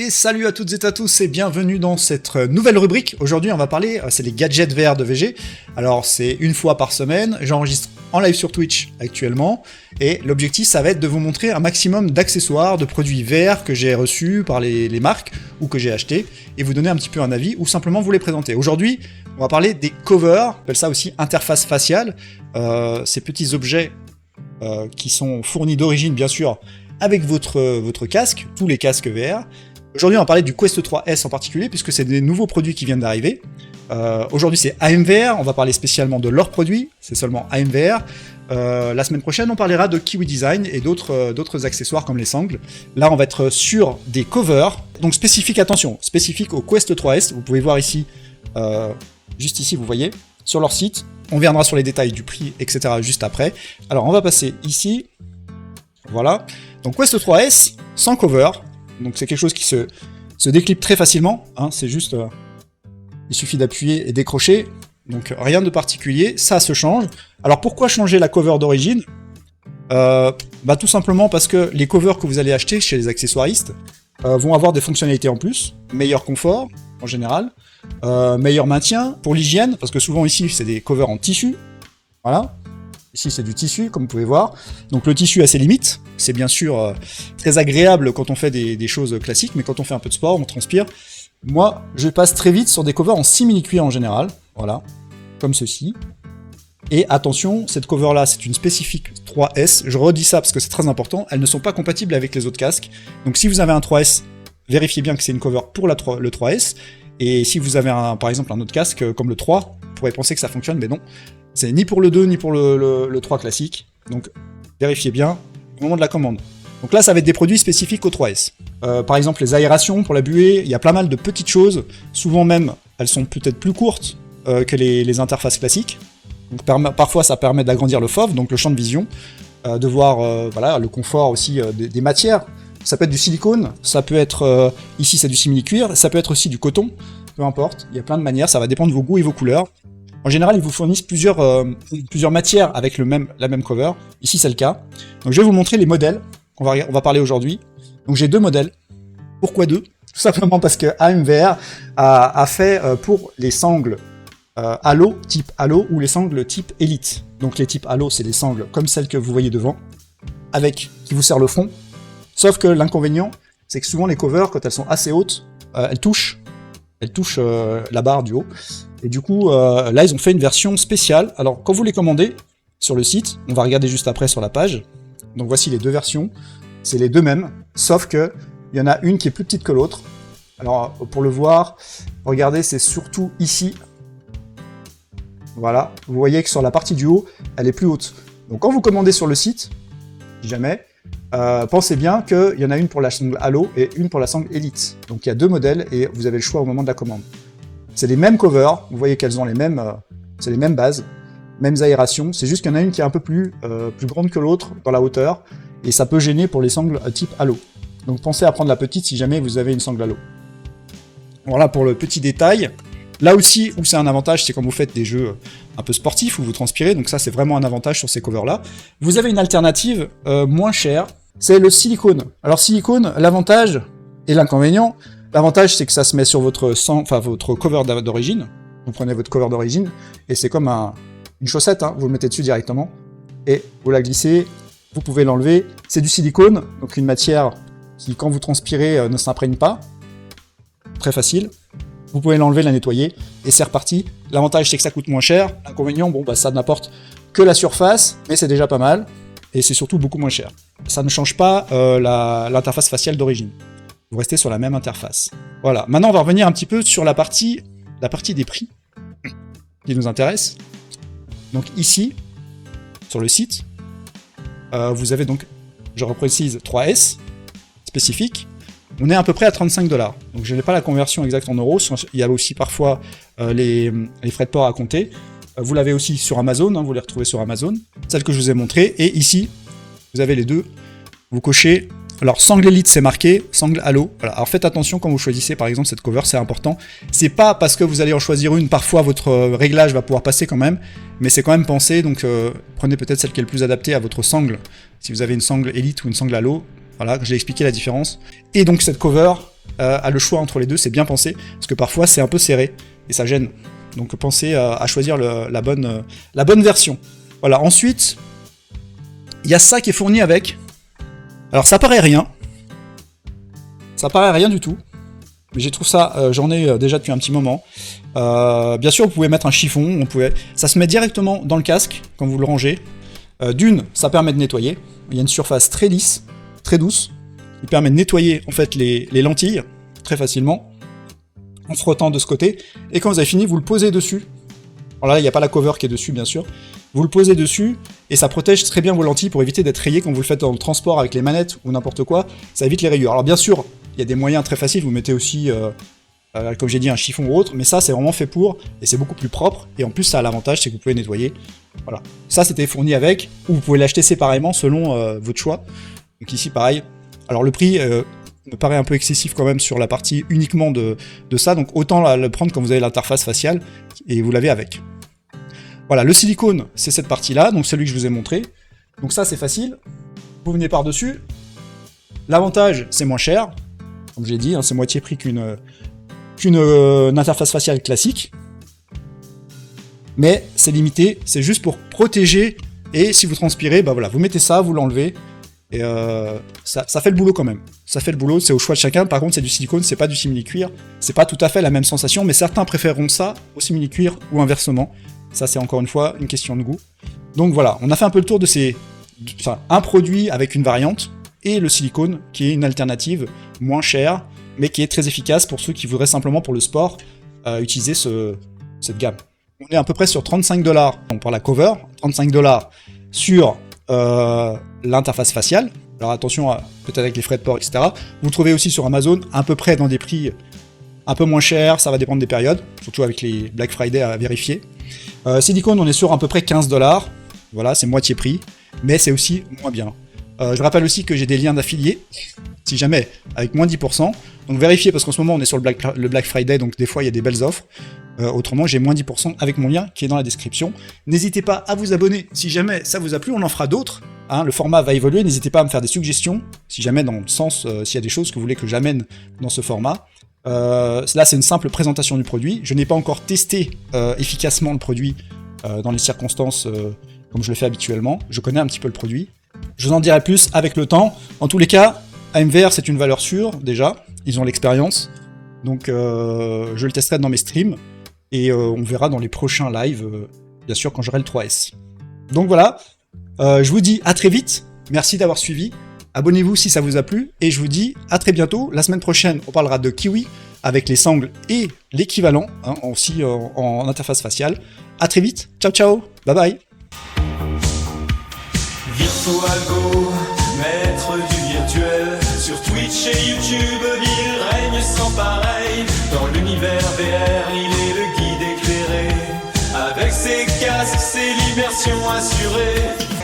Et salut à toutes et à tous et bienvenue dans cette nouvelle rubrique. Aujourd'hui on va parler, c'est les gadgets VR de VG. Alors c'est une fois par semaine, j'enregistre en live sur Twitch actuellement. Et l'objectif ça va être de vous montrer un maximum d'accessoires, de produits VR que j'ai reçus par les marques ou que j'ai achetés. Et vous donner un petit peu un avis ou simplement vous les présenter. Aujourd'hui on va parler des covers, on appelle ça aussi interface faciale. Ces petits objets qui sont fournis d'origine bien sûr avec votre casque, tous les casques VR. Aujourd'hui, on va parler du Quest 3S en particulier, puisque c'est des nouveaux produits qui viennent d'arriver. Aujourd'hui, c'est AMVR, on va parler spécialement de leurs produits, c'est seulement AMVR. La semaine prochaine, on parlera de Kiwi Design et d'autres accessoires comme les sangles. Là, on va être sur des covers, donc spécifiques, attention, spécifiques au Quest 3S. Vous pouvez voir ici, juste ici, vous voyez, sur leur site. On viendra sur les détails du prix, etc. juste après. Alors, on va passer ici. Voilà. Donc Quest 3S, sans cover. Donc c'est quelque chose qui se déclipe très facilement. Hein, c'est juste... il suffit d'appuyer et décrocher. Donc rien de particulier. Ça se change. Alors pourquoi changer la cover d'origine ? Tout simplement parce que les covers que vous allez acheter chez les accessoiristes vont avoir des fonctionnalités en plus. Meilleur confort, en général. Meilleur maintien pour l'hygiène. Parce que souvent ici, c'est des covers en tissu. Voilà. Ici, c'est du tissu, comme vous pouvez voir. Donc le tissu a ses limites. C'est bien sûr très agréable quand on fait des choses classiques, mais quand on fait un peu de sport, on transpire. Moi, je passe très vite sur des covers en simili-cuir en général. Voilà, comme ceci. Et attention, cette cover-là, c'est une spécifique 3S. Je redis ça parce que c'est très important. Elles ne sont pas compatibles avec les autres casques. Donc si vous avez un 3S, vérifiez bien que c'est une cover pour le 3S. Et si vous avez par exemple un autre casque comme le 3, vous pourrez penser que ça fonctionne, mais non. C'est ni pour le 2 ni pour le 3 classique. Donc vérifiez bien au moment de la commande. Donc là, ça va être des produits spécifiques au 3S. Par exemple, les aérations pour la buée, il y a pas mal de petites choses. Souvent même, elles sont peut-être plus courtes que les interfaces classiques. Donc parfois, ça permet d'agrandir le FOV, donc le champ de vision, de voir voilà, le confort aussi des matières. Ça peut être du silicone, ça peut être... ici, c'est du simili-cuir, ça peut être aussi du coton, peu importe. Il y a plein de manières, ça va dépendre de vos goûts et vos couleurs. En général, ils vous fournissent plusieurs matières avec la même cover. Ici, c'est le cas. Donc, je vais vous montrer les modèles qu'on va parler aujourd'hui. Donc, j'ai deux modèles. Pourquoi deux ? Tout simplement parce que AMVR a fait pour les sangles Halo, type Halo, ou les sangles type Elite. Donc, les types Halo, c'est les sangles comme celles que vous voyez devant, qui vous serrent le front. Sauf que l'inconvénient, c'est que souvent, les covers, quand elles sont assez hautes, elles touchent la barre du haut. Et du coup, là, ils ont fait une version spéciale. Alors, quand vous les commandez sur le site, on va regarder juste après sur la page. Donc, voici les deux versions. C'est les deux mêmes, sauf que il y en a une qui est plus petite que l'autre. Alors, pour le voir, regardez, c'est surtout ici. Voilà, vous voyez que sur la partie du haut, elle est plus haute. Donc, quand vous commandez sur le site, si jamais, pensez bien qu'il y en a une pour la sangle Halo et une pour la sangle Elite. Donc, il y a deux modèles et vous avez le choix au moment de la commande. C'est les mêmes covers, vous voyez qu'elles ont c'est les mêmes bases, mêmes aérations, c'est juste qu'il y en a une qui est un peu plus grande que l'autre dans la hauteur, et ça peut gêner pour les sangles type Halo. Donc pensez à prendre la petite si jamais vous avez une sangle Halo. Voilà pour le petit détail. Là aussi, où c'est un avantage, c'est quand vous faites des jeux un peu sportifs, où vous transpirez, donc ça c'est vraiment un avantage sur ces covers-là. Vous avez une alternative moins chère, c'est le silicone. Alors silicone, l'avantage et l'inconvénient, l'avantage, c'est que ça se met sur votre cover d'origine. Vous prenez votre cover d'origine, et c'est comme une chaussette, hein, vous le mettez dessus directement, et vous la glissez, vous pouvez l'enlever. C'est du silicone, donc une matière qui, quand vous transpirez, ne s'imprègne pas. Très facile. Vous pouvez l'enlever, la nettoyer, et c'est reparti. L'avantage, c'est que ça coûte moins cher. L'inconvénient, ça n'apporte que la surface, mais c'est déjà pas mal, et c'est surtout beaucoup moins cher. Ça ne change pas l'interface faciale d'origine. Vous restez sur la même interface. Voilà. Maintenant, on va revenir un petit peu sur la partie des prix qui nous intéresse. Donc ici, sur le site, vous avez donc, je reprécise, 3S spécifique. On est à peu près à 35$. Donc je n'ai pas la conversion exacte en euros. Il y a aussi parfois les frais de port à compter. Vous l'avez aussi sur Amazon, hein, vous les retrouvez sur Amazon. Celle que je vous ai montrée. Et ici, vous avez les deux. Vous cochez... Alors, sangle Elite, c'est marqué, sangle Halo. Voilà. Alors, faites attention quand vous choisissez, par exemple, cette cover, c'est important. C'est pas parce que vous allez en choisir une, parfois votre réglage va pouvoir passer quand même, mais c'est quand même pensé, donc prenez peut-être celle qui est le plus adaptée à votre sangle. Si vous avez une sangle Elite ou une sangle Halo, voilà, j'ai expliqué la différence. Et donc, cette cover, a le choix entre les deux, c'est bien pensé, parce que parfois c'est un peu serré, et ça gêne. Donc pensez à choisir la bonne version. Voilà, ensuite, il y a ça qui est fourni avec. Alors ça paraît rien. Ça paraît rien du tout. Mais j'ai trouvé ça, j'en ai déjà depuis un petit moment. Bien sûr, vous pouvez mettre un chiffon, ça se met directement dans le casque quand vous le rangez. D'une, ça permet de nettoyer. Il y a une surface très lisse, très douce. Il permet de nettoyer en fait les lentilles très facilement en frottant de ce côté. Et quand vous avez fini, vous le posez dessus. Alors là, il n'y a pas la cover qui est dessus, bien sûr. Vous le posez dessus et ça protège très bien vos lentilles pour éviter d'être rayé quand vous le faites dans le transport avec les manettes ou n'importe quoi. Ça évite les rayures. Alors bien sûr, il y a des moyens très faciles. Vous mettez aussi, comme j'ai dit, un chiffon ou autre. Mais ça, c'est vraiment fait pour et c'est beaucoup plus propre. Et en plus, ça a l'avantage, c'est que vous pouvez nettoyer. Voilà. Ça, c'était fourni avec, ou vous pouvez l'acheter séparément selon votre choix. Donc ici, pareil. Alors le prix me paraît un peu excessif quand même sur la partie uniquement de ça. Donc autant le prendre quand vous avez l'interface faciale et vous l'avez avec. Voilà, le silicone, c'est cette partie-là, donc celui que je vous ai montré. Donc ça, c'est facile. Vous venez par-dessus. L'avantage, c'est moins cher. Comme je l'ai dit, hein, c'est moitié prix qu'une interface faciale classique. Mais c'est limité, c'est juste pour protéger. Et si vous transpirez, bah voilà, vous mettez ça, vous l'enlevez. Et ça fait le boulot quand même. Ça fait le boulot, c'est au choix de chacun. Par contre, c'est du silicone, c'est pas du simili-cuir. C'est pas tout à fait la même sensation, mais certains préféreront ça au simili-cuir ou inversement. Ça, c'est encore une fois une question de goût. Donc voilà, on a fait un peu le tour de un produit avec une variante et le silicone qui est une alternative moins chère, mais qui est très efficace pour ceux qui voudraient simplement pour le sport utiliser cette gamme. On est à peu près sur 35$, donc pour la cover, 35$ sur l'interface faciale. Alors attention, peut-être avec les frais de port, etc. Vous le trouvez aussi sur Amazon, à peu près dans des prix un peu moins chers, ça va dépendre des périodes, surtout avec les Black Friday à vérifier. Silicone, on est sur à peu près 15$, voilà, c'est moitié prix, mais c'est aussi moins bien. Je rappelle aussi que j'ai des liens d'affiliés, si jamais, avec moins 10%, donc vérifiez, parce qu'en ce moment on est sur le Black Friday, donc des fois il y a des belles offres. Autrement, j'ai moins 10% avec mon lien qui est dans la description. N'hésitez pas à vous abonner si jamais ça vous a plu, on en fera d'autres. Hein, le format va évoluer, n'hésitez pas à me faire des suggestions, si jamais dans le sens, s'il y a des choses que vous voulez que j'amène dans ce format. Là, c'est une simple présentation du produit. Je n'ai pas encore testé efficacement le produit dans les circonstances comme je le fais habituellement. Je connais un petit peu le produit. Je vous en dirai plus avec le temps. En tous les cas, AMVR, c'est une valeur sûre, déjà. Ils ont l'expérience. Donc, je le testerai dans mes streams. Et on verra dans les prochains lives, bien sûr, quand j'aurai le 3S. Donc voilà, je vous dis à très vite. Merci d'avoir suivi. Abonnez-vous si ça vous a plu. Et je vous dis à très bientôt. La semaine prochaine, on parlera de Kiwi avec les sangles et l'équivalent, hein, aussi en interface faciale. À très vite. Ciao, ciao. Bye bye. Virtualgo, maître du virtuel, sur Twitch et YouTube, il règne sans pareil. Dans l'univers VR, il est le guide éclairé. Avec ses casques, c'est l'immersion assurée.